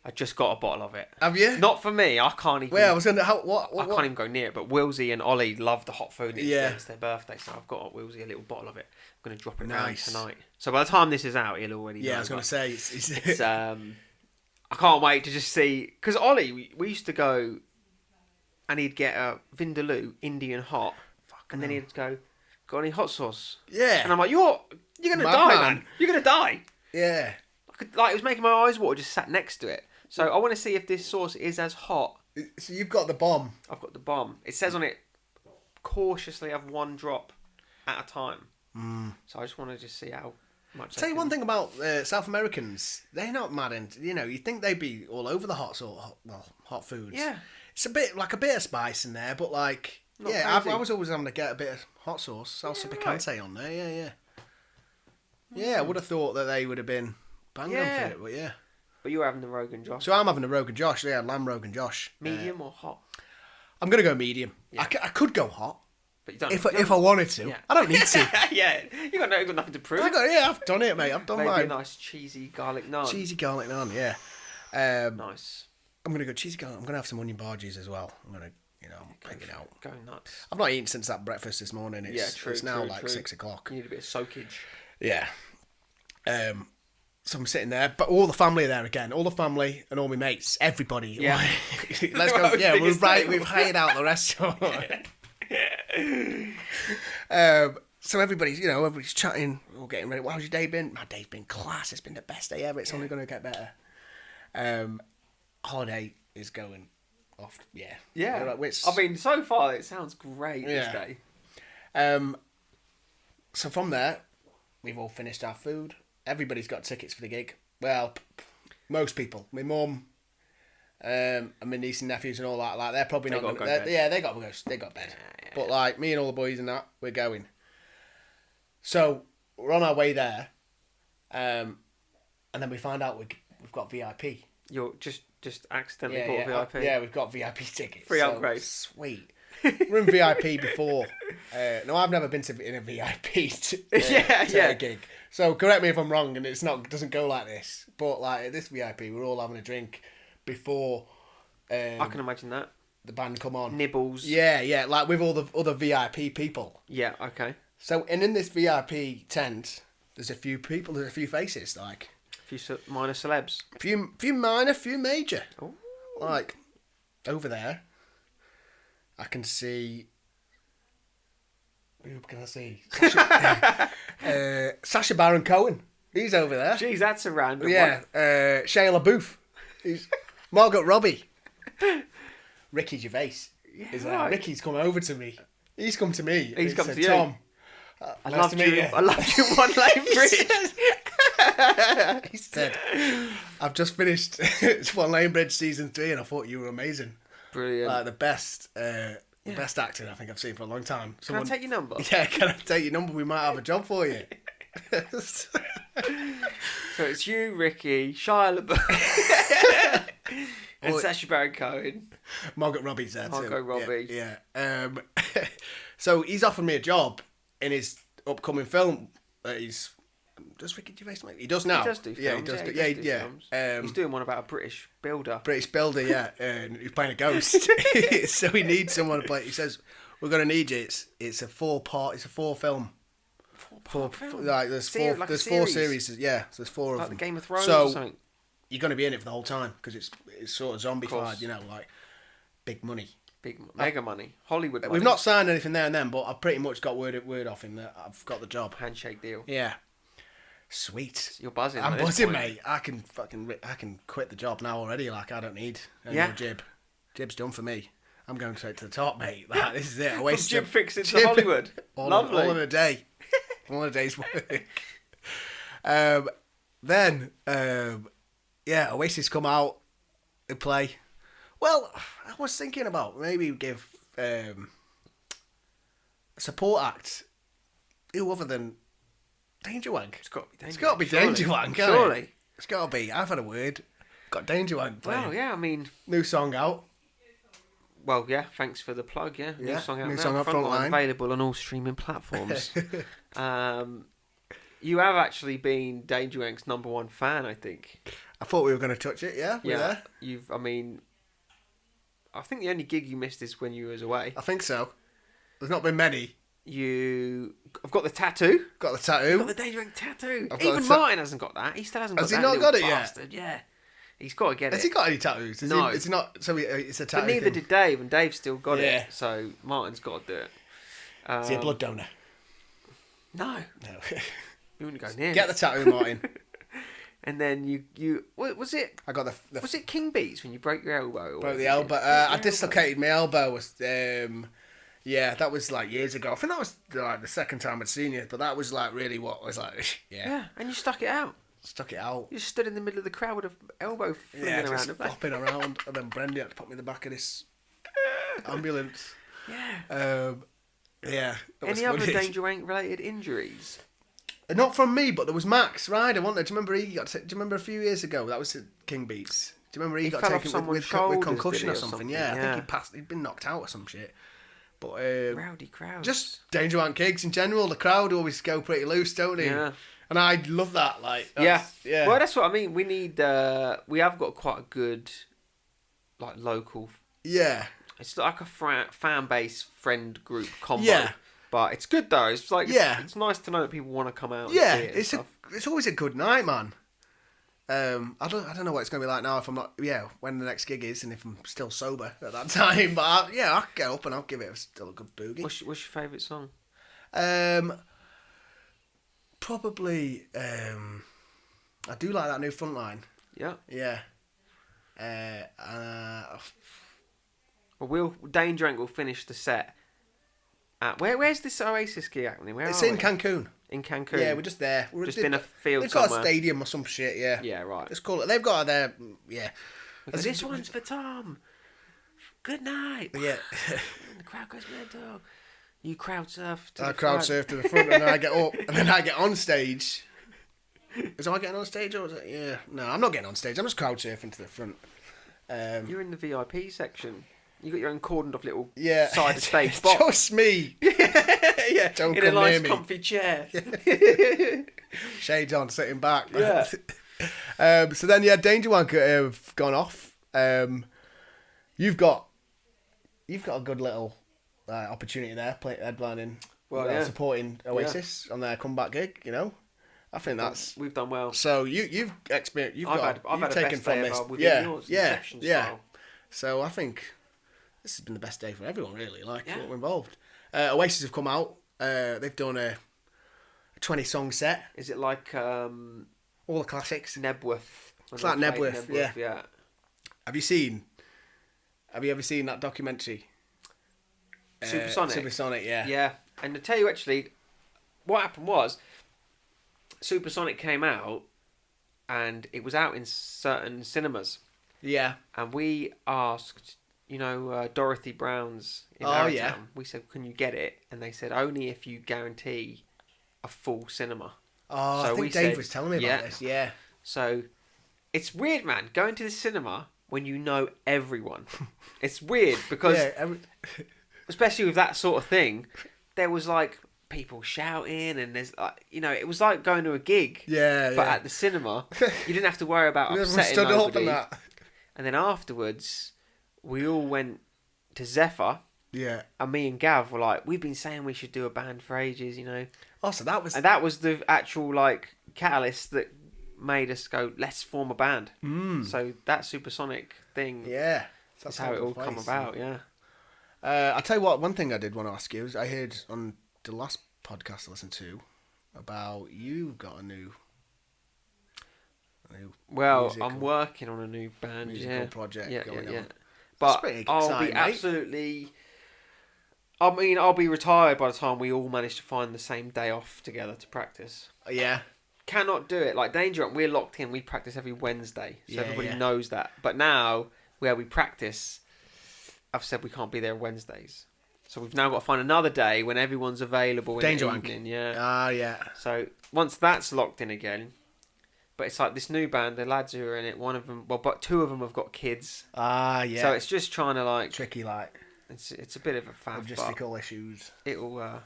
I just got a bottle of it. Have you? Not for me. I can't even. Well, I was gonna. What? I can't even go near it. But Wilsey and Ollie love the hot food. Yeah. It's their birthday, so I've got Wilsey a little bottle of it. I'm gonna drop it Nice. round tonight. So by the time this is out, he'll already. Yeah, know, I was gonna say. It's I can't wait to just see, because Ollie, we used to go, and he'd get a Vindaloo Indian hot, and then he'd go, got any hot sauce? Yeah. And I'm like, you're gonna Mad die, man. man. You're gonna die. Yeah. Like, it was making my eyes water just sat next to it. So I want to see if this sauce is as hot. So you've got the bomb. I've got the bomb. It says on it, cautiously have one drop at a time. So I just want to just see how much. Tell you one thing about South Americans, they're not mad into. You'd think they'd be all over the hot foods. Yeah. It's a bit of spice in there, but like, Not I crazy. was always having to get a bit of hot sauce, salsa picante on there. Yeah. Yeah, I would have thought that they would have been banging for it, but yeah. But you're having the Rogan Josh. So I'm having a Rogan Josh, lamb Rogan Josh. Medium or hot? I'm gonna go medium. Yeah. I could go hot But you don't. if I wanted to. Yeah. I don't need to. Yeah, you got nothing to prove. I've done it, mate. I've done Maybe a mine. nice cheesy garlic naan. Cheesy garlic naan, yeah. Nice. I'm gonna go cheesy garlic. I'm gonna have some onion barges as well. I'm gonna, bang it out. Go nuts. I've not eaten since that breakfast this morning. It's now like 6 o'clock. You need a bit of soakage. Yeah. So I'm sitting there, but all the family are there again. All the family and all my mates, everybody. Yeah. Let's go. Yeah, Biggest table. we've hired out the restaurant. So everybody's chatting, all getting ready. How's your day been? My day's been class. It's been the best day ever. It's only going to get better. Holiday is going off. Yeah. Yeah. It's, I mean, so far it sounds great this day. So from there, we've all finished our food. Everybody's got tickets for the gig. Well, most people. My mum, and my niece and nephews and all that. Like they're probably not going to go. Yeah, they got bed. Yeah. But like me and all the boys and that, we're going. So we're on our way there, and then we find out we've got VIP. You're just accidentally bought a VIP. Yeah, we've got VIP tickets. Free upgrade. Sweet. We're in VIP before. No, I've never been in a VIP to a gig. So correct me if I'm wrong, and doesn't go like this. But like at this VIP, we're all having a drink before. I can imagine that. The band come on. Nibbles. Yeah, like with all the other VIP people. Yeah. Okay. So and in this VIP tent, there's a few people, there's a few faces, like A few minor celebs. few minor, few major. Ooh. Like over there, I can see. Who can I see? Sacha Baron Cohen. He's over there. Jeez, that's a random Yeah. one. Shia LaBeouf. Margot Robbie. Ricky Gervais. Is there. right. Ricky's come over to me. He's come to me. He's come said, to you. Tom. I nice loved to meet you. I loved you one lane bridge. He said, I've just finished One Lane Bridge season 3 and I thought you were amazing. Brilliant. Like the best acting I think I've seen for a long time. Can I take your number? Yeah, can I take your number? We might have a job for you. So it's you, Ricky, Shia LaBeouf, and Sacha Baron Cohen. Margot Robbie's there too. Margot Robbie. Yeah. So he's offered me a job in his upcoming film that does Ricky Gervais make? He does now. He does do films. Yeah, he does. Films. He's doing one about a British builder. British builder, yeah. And he's playing a ghost. So he needs someone to play. He says, "We're going to need you." It's a 4-part. It's a 4-film. Film? Like there's four. Like there's a 4 series? series. Yeah, so there's 4 of Like them. the Game of Thrones so or something. you're going to be in it for the whole time because it's sort of zombified. Like big money. Big mega money. Hollywood money. We've not signed anything there and then, but I've pretty much got word off him that I've got the job. Handshake deal. Yeah. Sweet. You're buzzing. I'm at this buzzing, point. mate. I can quit the job now already. Like I don't need any Yeah. more jib. Jib's done for me. I'm going straight to the top, mate. Like, this is it. I wasted Jib fixing to Hollywood. Lovely. all in a day. All in a day's work. then, Oasis come out and play. Well, I was thinking about maybe give a support act. Who other than Danger Wank? It's got to be Danger It's got to be Wank, Danger Wank, hasn't surely. it? It's got to be. I've had a word. Got Danger Wank playing. Well, yeah, I mean... New song out. Well, yeah, thanks for the plug, yeah. Yeah, New song out new now. song out, Frontline. Available on all streaming platforms. You have actually been Danger Wank's #1 fan, I think. I thought we were going to touch it, yeah? We're there? I think the only gig you missed is when you was away. I think so. There's not been many. I've got the tattoo. Got the tattoo. You've got the Danger Wank tattoo. I've got Even the Martin hasn't got that. He still hasn't got Has that. he not little got it yet? bastard. Yeah. He's got to get it. Has he got any tattoos? No. It's not. So it's a tattoo. But neither thing. did Dave, and Dave still got Yeah. it. So Martin's got to do it. Is he a blood donor? No. No. You wouldn't go near Get me. the tattoo, Martin. And then you what was it? I got the Was it King Beats when you broke your elbow? broke the elbow. I dislocated my elbow. Yeah, that was like years ago. I think that was like the second time I'd seen you, but that was like really what was like. Yeah. Yeah, and you stuck it out. Stuck it out. You just stood in the middle of the crowd with an elbow flinging Yeah, around just the back. flopping around, and then Brendan had to put me in the back of this ambulance. Yeah. Yeah. that was Any other funny. Danger Wank related injuries? Not from me, but there was Max Ryder, wasn't there? Do you remember he got? Do you remember a few years ago? That was at King Beats. Do you remember he got fell off taken someone's with shoulders, concussion did he, or or something? something? Yeah, I Yeah. think he passed. He'd been knocked out or some shit. But Rowdy crowds. just Danger Wank gigs in general. The crowd always go pretty loose, don't they? Yeah. And I love that. Like, Yeah. yeah. Well, that's what I mean. We need. We have got quite a good, like local. Yeah. It's like a fan base friend group combo. Yeah. But it's good though. It's like Yeah. It's nice to know that people want to come out. Yeah, and see it and it's stuff. it's always a good night, man. I don't know what it's gonna be like now if I'm not when the next gig is and if I'm still sober at that time. But I'll get up and I'll give it still a good boogie. What's your favourite song? Probably I do like that new Frontline. Yeah. Yeah. Well, Danger Wank will finish the set. Where's this Oasis gig happening? Where It's are in we? Cancun. In Cancun. Yeah, we're just there. Just in a field They've got somewhere. a stadium or some shit. Yeah. Yeah, right. Let's call it. They've got their yeah. This one's for Tom. Good night. Yeah. And the crowd goes mental. You crowd surf. I crowd surf to the front and then I get up and then I get on stage. Is I getting on stage or is it? Yeah. No, I'm not getting on stage. I'm just crowd surfing to the front. You're in the VIP section. You got your own cordoned off little Yeah. side of stage box. Just me. Yeah, Don't in a come nice near me. comfy chair. Shades on, sitting back. Yeah. So then, Danger Wank have gone off. You've got a good little opportunity there, headlining, supporting Oasis on their comeback gig. You know, I think We've done well. So you've experienced. I've had a taken best from day this. ever within yours, Inception style. So I think this has been the best day for everyone, really. Like Yeah. what we're involved. Oasis have come out. They've done a 20-song set. Is it like All the classics. Nebworth? It's like Nebworth, yeah. Have you ever seen that documentary? Supersonic. Supersonic, yeah. Yeah, and to tell you actually, what happened was, Supersonic came out, and it was out in certain cinemas, Yeah. and we asked, Dorothy Brown's in Oh, Arrowtown. yeah. We said, can you get it? And they said, only if you guarantee a full cinema. Oh, So I we think Dave said- was telling me yeah. about this, yeah. So, it's weird, man, going to the cinema when you know everyone. It's weird, because... Yeah, especially with that sort of thing, there was like people shouting, and there's like, it was like going to a gig. Yeah, But yeah. at the cinema, you didn't have to worry about Everyone upsetting stood up nobody. and that. And then afterwards, we all went to Zephyr, Yeah. and me and Gav were like, we've been saying we should do a band for ages, Oh, so that was... And that was the actual like catalyst that made us go, let's form a band. So that Supersonic thing Yeah. is how it all come about, yeah. I'll tell you what, one thing I did want to ask you is I heard on the last podcast I listened to about you got a new Well, musical- I'm working on a new band, musical project going on. But pretty I'll exciting, be mate. absolutely... I'll be retired by the time we all manage to find the same day off together to practice. Yeah. cannot do it. Like Danger Hunt, we're locked in. We practice every Wednesday, so everybody knows that. But now, where we practice, I've said we can't be there Wednesdays. So we've now got to find another day when everyone's available in Danger the Hunt. evening. Yeah. Ah, yeah. So once that's locked in again, but it's like this new band, the lads who are in it, one of them, but two of them have got kids. Ah, yeah. So it's just trying to like tricky, like it's a bit of a faff. logistical issues. It'll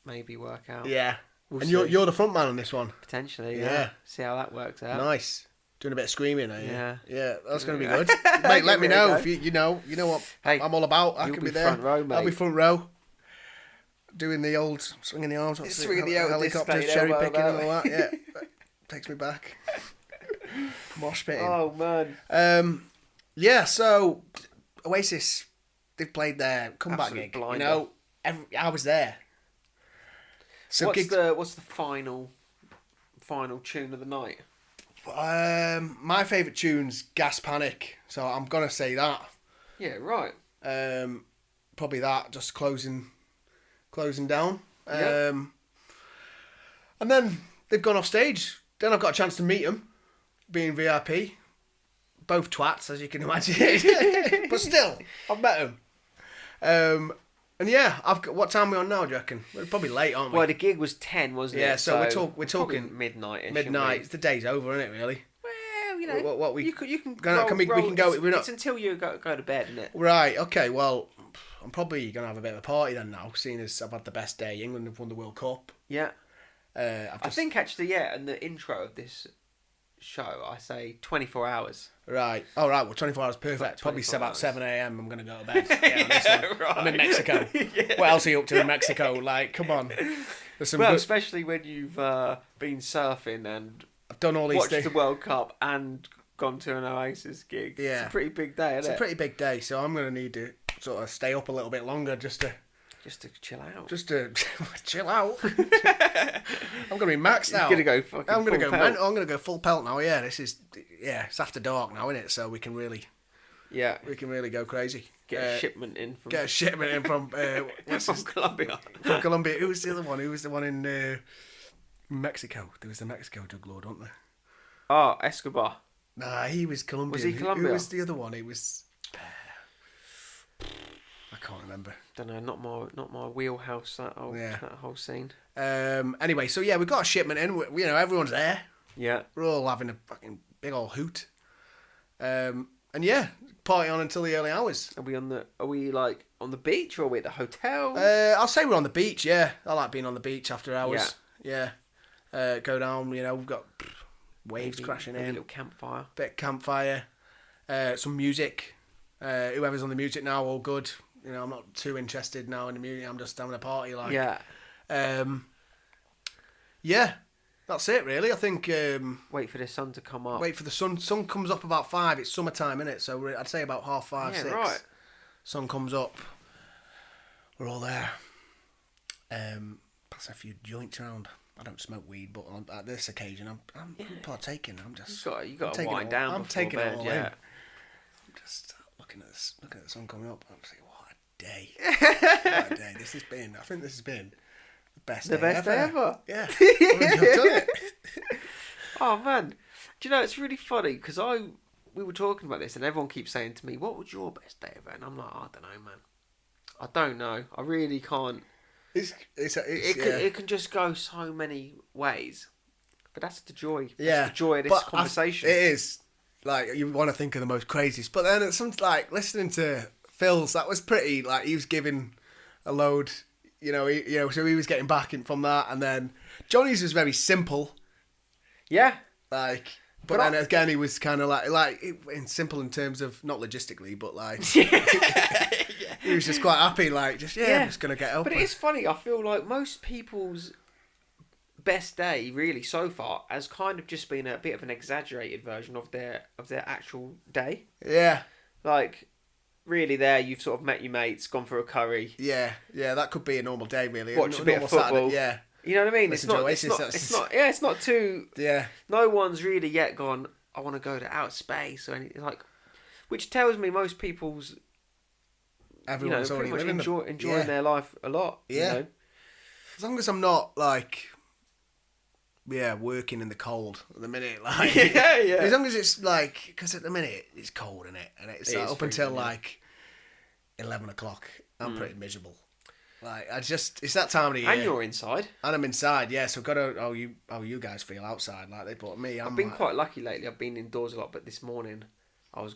maybe work out. Yeah. We'll and see. you're the front man on this one. Potentially. Yeah. Yeah. See how that works out. Nice. Doing a bit of screaming, are you? Yeah. Yeah, that's going to be good. Mate, let me know if you know what Hey, I'm all about. I you'll can be be there. front row, mate. I'll be front row. Doing the old swinging the arms, Swinging the old helicopters, display cherry elbow picking and about. all that. Yeah, takes me back. Mosh pitting. Oh man. Yeah. So Oasis, they've played their comeback Absolute gig. blinder. You know, I was there. So what's gigs, the final tune of the night? my favourite tune's Gas Panic, so I'm gonna say that. Yeah, right. Probably that, just closing down. Yep. And then they've gone off stage. Then I've got a chance to meet them, being VIP. Both twats, as you can imagine. But still, I've met them. And yeah, I've got. What time are we on now? Do you reckon? We're probably late, aren't we? Well, the gig was 10, wasn't it? Yeah, so we're talking midnight. midnight. The day's over, isn't it? Really. Well, you know, What we you can we can go. We're not It's until you go to bed, isn't it? right. Okay. Well, I'm probably gonna have a bit of a party then now, seeing as I've had the best day. England have won the World Cup. Yeah. I I think actually, yeah, in the intro of this show, I say 24 hours. Right. All right. Well, 24 hours perfect. Like Probably 24 about hours. 7 a.m. I'm gonna go to bed. Yeah, on this one. Right. I'm in Mexico. Yeah. What else are you up to in Mexico? Like, come on. There's some Well, good... especially when you've been surfing and I've done all these watched things. the World Cup and gone to an Oasis gig. Yeah. It's a pretty big day, It's isn't a it? pretty big day, so I'm gonna need to sort of stay up a little bit longer just to chill out. chill out. I'm gonna be maxed out. You're gonna go fucking I'm gonna full go. pelt. I'm gonna go full pelt now. Yeah, it's after dark now, isn't it? So we can really go crazy. Get a shipment in from what's from his- Colombia. from Colombia. Who was the other one? Who was the one in Mexico? There was the Mexico drug lord, wasn't there? Oh, Escobar. Nah, he was Colombian. Was he Colombia? Who was the other one? He was. I can't remember. Don't know. Not my wheelhouse. That whole scene. Anyway, so yeah, we got a shipment in. You know, everyone's there. Yeah. We're all having a fucking big old hoot. And yeah, party on until the early hours. Are we like on the beach or are we at the hotel? I'll say we're on the beach. Yeah, I like being on the beach after hours. Yeah. Go down. You know, we've got waves crashing maybe in. A little campfire. Bit of campfire. Some music. Whoever's on the music now, all good. You know, I'm not too interested now in the music. I'm just having a party. Like, Yeah. Yeah, that's it really. I think. Wait for the sun to come up. Wait for the sun. Sun comes up about 5. It's summertime, innit? So I'd say about 5:30, 6. Right. Sun comes up. We're all there. Pass a few joints around. I don't smoke weed, but at this occasion, I'm partaking. I'm just. You got to taking wind it down. I'm before taking bed, it all yeah. in. I'm just looking at the sun coming up. I'm saying, what a day! What a day! I think this has been the best The day best day ever. Yeah, I've done it. Oh man, do you know it's really funny because we were talking about this and everyone keeps saying to me, "What was your best day ever?" And I'm like, I don't know, man. I don't know. I really can't. It can just go so many ways, but that's the joy. Yeah, that's the joy of this conversation. It is like you want to think of the most craziest, but then it's something like listening to Phil's. That was pretty. Like he was giving a load, so he was getting back in from that, and then Johnny's was very simple. Yeah, but then again he was kind of like in simple in terms of not logistically, but like he was just quite happy. Like I'm just gonna get up. But it is funny. I feel like most people's best day really so far has kind of just been a bit of an exaggerated version of their actual day. Yeah. Like really there you've sort of met your mates, gone for a curry. Yeah, that could be a normal day really. Watch a bit of football. Saturday, yeah. You know what I mean? Listen to Oasis, It's not too Yeah. No one's really yet gone, I want to go to outer space or anything like which tells me most people's Everyone's pretty much already enjoying their life a lot. Yeah. You know? As long as I'm not like working in the cold at the minute. Like, Yeah, yeah. As long as it's like, because at the minute it's cold, isn't it? And it's It like, is up until freezing, yeah. like 11 o'clock. I'm pretty miserable. Like, it's that time of the year. And you're inside. And I'm inside, yeah. So got to, you guys feel outside like they, but me, I've been quite lucky lately. I've been indoors a lot, but this morning I was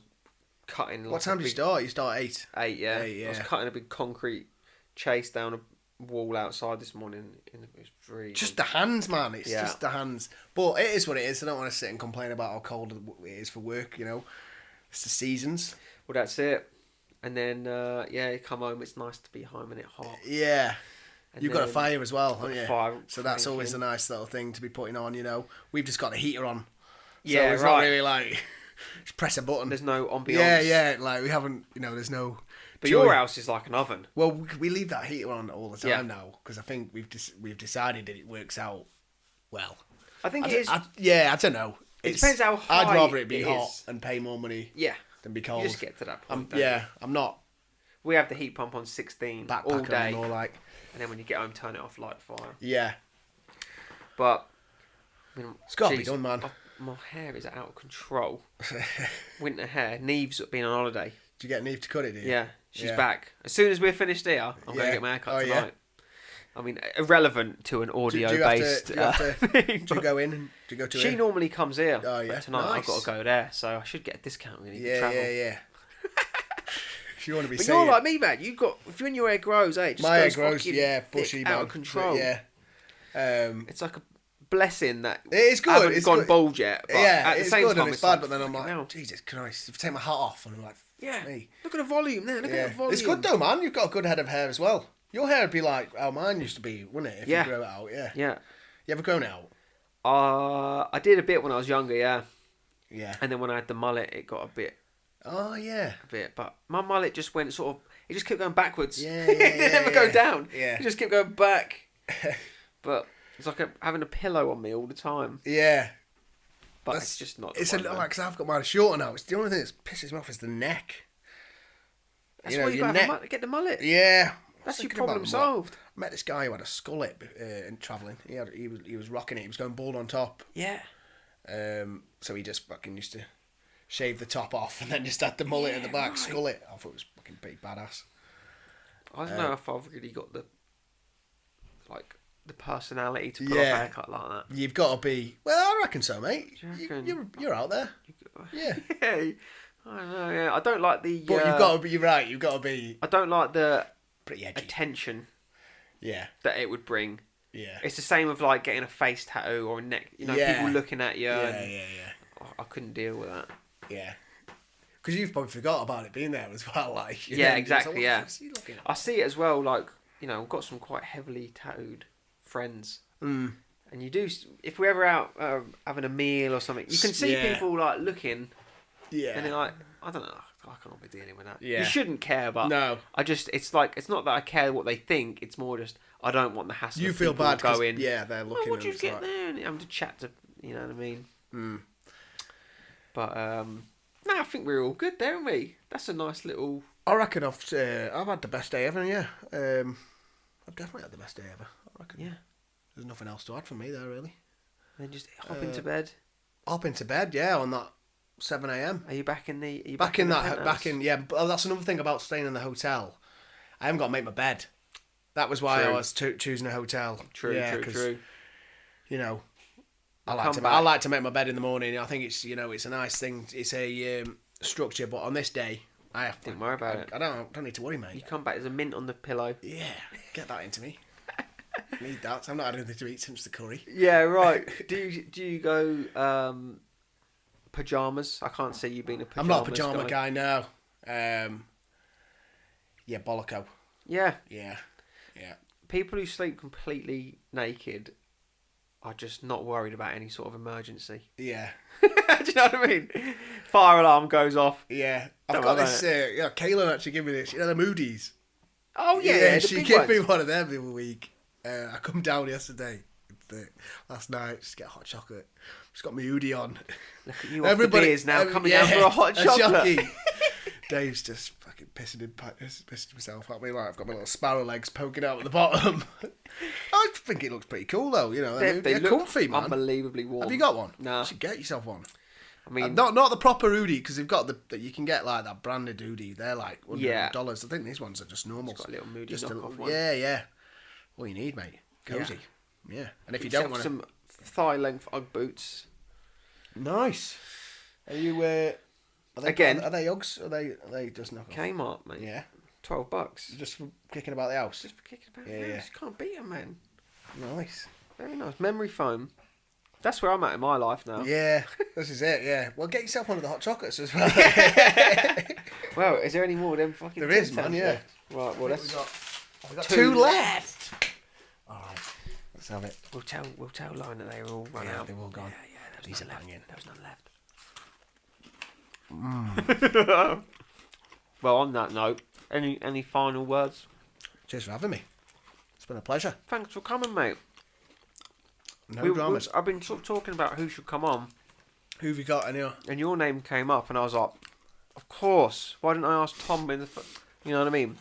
cutting. Like What time do you start? You start 8. 8, yeah. 8, yeah. I was cutting a big concrete chase down a wall outside this morning. It was freezing. Just the hands, man. It's Yeah. just the hands. But it is what it is. I don't want to sit and complain about how cold it is for work, It's the seasons. Well, that's it. And then, you come home. It's nice to be home and it's hot. Yeah. And You've got a then- fire as well, got haven't a you? fire So that's always a cranking. nice little thing to be putting on, We've just got the heater on. So Yeah, it's right. not really like, just press a button. There's no ambiance. Yeah, like we haven't, there's no... But joy. your house is like an oven. Well, we leave that heater on all the time Yeah. now, because I think we've decided that it works out well. I think it is. I don't know. It depends how high I'd rather it be it hot is. and pay more money Yeah. than be You cold. just get to that point. don't I'm not you? We have the heat pump on 16 all backpacker day. anymore, like... And then when you get home, turn it off, light fire. Yeah. But, I mean, It's got to be jeez, done, man. my hair is out of control. Winter hair. Neve's been on holiday. Do you get Neve to cut it, do you? Yeah, she's Yeah. back. As soon as we're finished here, I'm going Yeah. to get my hair cut Oh, yeah. tonight. I mean, irrelevant to an Do you audio-based... do you but go in and do you go to she her? normally comes here. Oh, yeah. But tonight I've got Nice. to go there, so I should get a discount really for Yeah, travel. yeah. If you want to be But saying... you're like me, man. You got if when your hair grows, it just My hair goes grows, fucking yeah, thick, bushy, out man. of control. Yeah. It's like a blessing that It is good. I haven't It's gone good. bald yet. But Yeah, at the it's same good time, and it's bad, like, but then I'm fucking like, hell. Jesus Christ, if I take my hat off and I'm like, Yeah, me. look at the volume there. Look Yeah. at the volume. It's good though, man. You've got a good head of hair as well. Your hair would be like how mine used to be, wouldn't it? If Yeah. you grow it out, yeah. Yeah. You ever grown it out? I did a bit when I was younger, yeah. Yeah. And then when I had the mullet, it got a bit. Oh, yeah. But my mullet just went sort of. It just kept going backwards. Yeah, it didn't ever go down. Yeah. It just kept going back. But it's like having a pillow on me all the time. Yeah. But That's- it's just not. It's the a one, man. like, because I've got mine shorter now. It's the only thing that pisses me off is the neck. That's you know, why you your got to neck- get the mullet. Yeah. That's your Thinking about problem what- solved. I met this guy who had a skullet in travelling. He was rocking it. He was going bald on top. Yeah. So he just fucking used to shave the top off and then just had the mullet at the back, right. skull it. I thought it was fucking pretty badass. I don't know if I've really got the personality to put Yeah. off a haircut like that. You've got to be. Well, I reckon so, mate. Do you reckon? You're out there. Yeah. Yeah. I don't know. Yeah, I don't like the. But you've got to be. You're right. You've got to be I don't like the pretty edgy. attention Yeah. that it would bring. Yeah. It's the same with like getting a face tattoo or a neck. Yeah. People looking at you. Yeah. and Yeah. I couldn't deal with that. Yeah. Because you've probably forgot about it being there as well. Like. Yeah, you're just exactly, what the yeah. fuck's he looking at? I see it as well. Like I've got some quite heavily tattooed friends. Mm. And you do, if we're ever out having a meal or something, you can see Yeah. people like looking, Yeah. and they're like, I don't know, I can't be dealing with that. Yeah. You shouldn't care, but No. it's not that I care what they think. It's more just I don't want the hassle. You of feel people bad 'cause, going. yeah, they're looking. Oh, what'd and you it's get like- there? And I'm to chat to, you know what I mean. Mm. But no, I think we're all good there, aren't we? That's a nice little. I reckon I've had the best day ever. Yeah. I've definitely had the best day ever. I reckon. Yeah. There's nothing else to add from me there, really. Then just hop into bed. Hop into bed, yeah, on that 7 a.m. Are you back in the? Are you Back in the that, penthouse? back in, yeah. But that's another thing about staying in the hotel. I haven't got to make my bed. That was why True. I was choosing a hotel. True, yeah, true, 'cause, true. You know, Come I back. like to make my bed in the morning. I think it's it's a nice thing. It's a structure. But on this day, I have to. Don't worry about it. I don't need to worry, mate. You come back, there's a mint on the pillow. Yeah, get that into me. Need that. I've not had anything to eat since the curry. Yeah, right. Do you go pajamas? I can't see you being a pajamas I'm not a pajama guy now. Yeah, bolloco. Yeah, Yeah. people who sleep completely naked are just not worried about any sort of emergency. Yeah. Do you know what I mean? Fire alarm goes off. Yeah. I've Don't got worry this, Kayla actually gave me this, the Moodies. Oh yeah, the she big gave ones. me one of them the other week. I come down yesterday, last night, just get a hot chocolate. Just got my hoodie on. Look at you off the beers now, coming down for a hot chocolate. Shocking. Dave's just fucking pissing himself at me. Like I've got my little sparrow legs poking out at the bottom. I think it looks pretty cool though. You know, they're look comfy, man. unbelievably warm. Have you got one? Nah. You should get yourself one. I mean, not the proper hoodie because they've got that you can get like that branded hoodie. They're like $100. I think these ones are just normal. It's got a little moody knockoff one. Yeah. All you need, mate. Cozy. Yeah. And if you don't want some thigh length UGG boots. Nice. Are you? Are they Uggs? Are they just knockoff? Kmart, mate. Yeah. $12. Just for kicking about the house. Just for kicking about the house. You can't beat them, man. Nice. Very nice. Memory foam. That's where I'm at in my life now. Yeah, this is it, yeah. Well, get yourself one of the hot chocolates as well. Well, is there any more of them fucking There is, man, yeah. Right, well, we've got two left. All right, let's have it. We'll tell Lauren that they were all run out. They're all gone. Yeah, These are banging. There was none left. Well, on that note, any final words? Cheers for having me. It's been a pleasure. Thanks for coming, mate. No dramas. I've been sort of talking about who should come on. Who have you got, anyway? And your name came up, and I was like, of course. Why didn't I ask Tom in the... You know what I mean?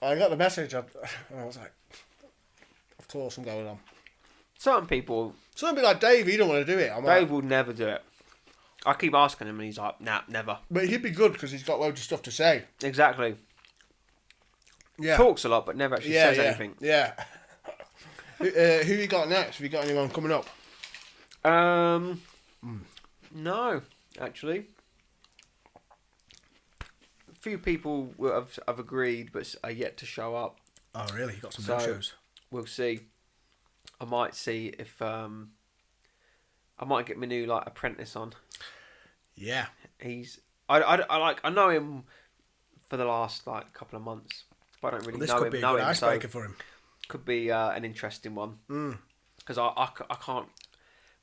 I got the message, and I was like, of course I'm going on. Certain people... Something like Dave, he don't want to do it. Dave would never do it. I keep asking him, and he's like, nah, never. But he'd be good, because he's got loads of stuff to say. Exactly. Yeah. Talks a lot, but never actually says anything. Yeah. Who you got next? Have you got anyone coming up? No, actually. A few people have agreed, but are yet to show up. Oh, really? You got some no-shows? We'll see. I might see if I might get my new apprentice on. Yeah. I know him for the last couple of months, but I don't really know him. This could be a good icebreaker for him. Could be an interesting one because I can't.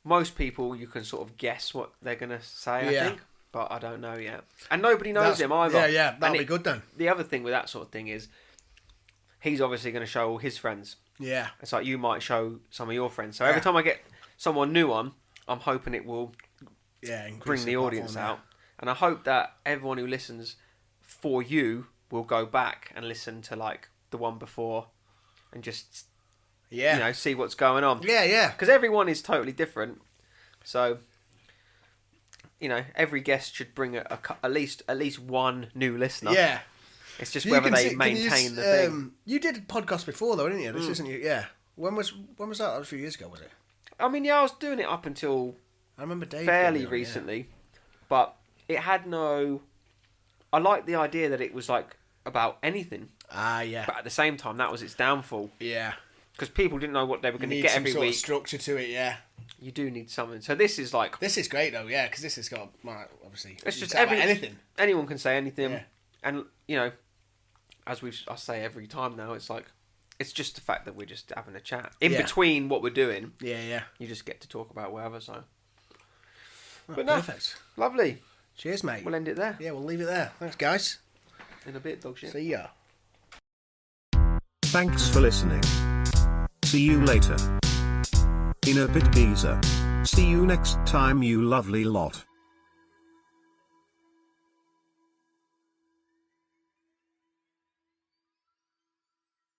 Most people you can sort of guess what they're gonna say. I think, but I don't know yet, and nobody knows him either. Yeah, that'll be good then. The other thing with that sort of thing is, he's obviously going to show all his friends. Yeah, it's like you might show some of your friends. So every time I get someone new on, I'm hoping it will bring the audience out, and I hope that everyone who listens for you will go back and listen to the one before. And just, see what's going on. Yeah. Because everyone is totally different. So, every guest should bring at least one new listener. Yeah. It's just whether they maintain the thing. You did a podcast before, though, didn't you? This isn't you. Yeah. When was that? That was a few years ago, was it? I mean, I was doing it up until I remember Dave fairly recently, but it had no. I liked the idea that it was about anything. Yeah. But at the same time, that was its downfall. Yeah. Because people didn't know what they were going to get every week. Structure to it, yeah. You do need something. So this is This is great though, yeah, because this has got obviously. It's just anything. Anyone can say anything, yeah. And as I say every time now, it's just the fact that we're just having a chat in between what we're doing. Yeah. You just get to talk about whatever. So. But perfect. Lovely. Cheers, mate. We'll end it there. Yeah, we'll leave it there. Thanks, guys. In a bit, dog shit. See ya. Thanks for listening. See you later. In a bit, geezer. See you next time, you lovely lot.